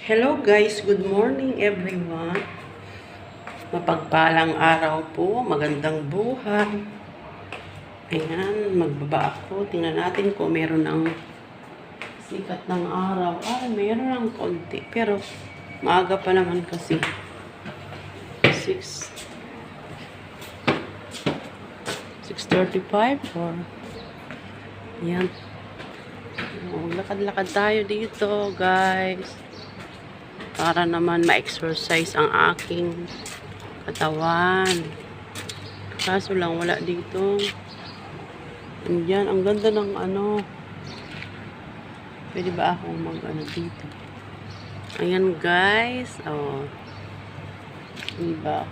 Hello guys, good morning everyone. Mapagpalang araw po, magandang buhay. Ayan, magbaba ako. Tingnan natin kung meron ng sikat ng araw. Meron ng konti. Pero maaga pa naman kasi. 6:35 or ayan. Lakad-lakad tayo dito guys. Para naman ma-exercise ang aking katawan. Kaso lang wala dito. Yan, ang ganda ng ano. Pwede ba akong mag-ano dito? Ayan guys. Oh. Diba?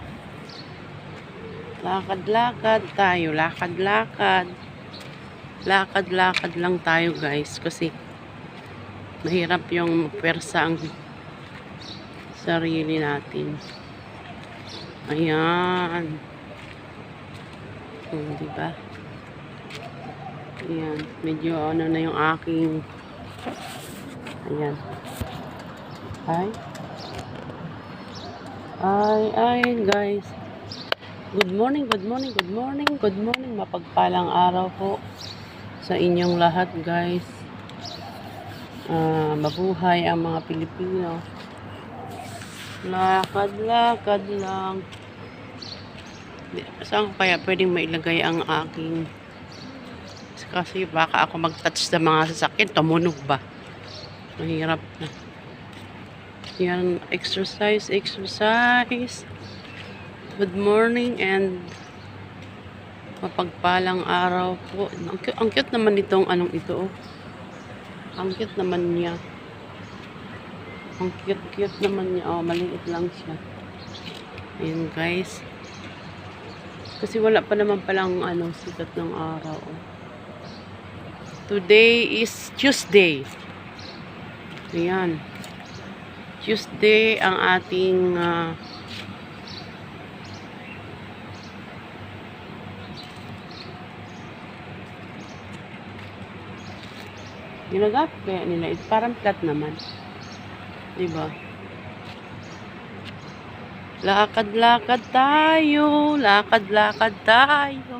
Lakad-lakad tayo. Lakad-lakad. Lakad-lakad lang tayo guys. Kasi mahirap yung pwersa ang sarili natin. Ayan. Diba? Ayan. Medyo ano na yung aking ayan. Ay guys. Good morning, good morning, good morning, good morning. Mapagpalang araw po sa inyong lahat guys. Mabuhay ang mga Pilipino. Lakad-lakad lang. Saan kaya pwedeng mailagay ang aking kasi baka ako mag-touch sa mga sasakyan, tumunog ba? Mahirap na. Yan, exercise. Good morning and mapagpalang araw po. Ang cute naman itong anong ito. Ang cute naman niya. Ang cute naman niya. Maliit lang siya. Ayan guys. Kasi wala pa naman palang sikat ng araw. Today is Tuesday. Ayan. Tuesday ang ating nilagap kaya nila. Parang flat naman. Diba? Lakad-lakad tayo. Lakad-lakad tayo.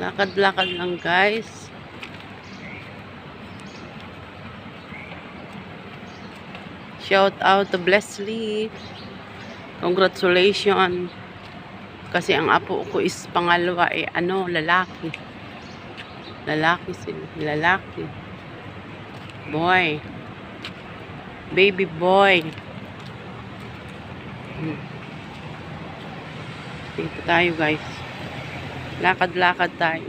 Lakad-lakad lang guys. Shout out to Blessley. Congratulations. Kasi ang apo ko is pangalawa lalaki. Lalaki sila. Lalaki. Boy. Baby boy. Dito tayo guys. Lakad-lakad tayo.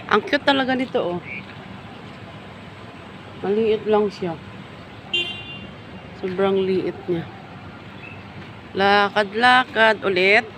Ang cute talaga nito Maliit lang siya. Sobrang liit niya. Lakad-lakad ulit.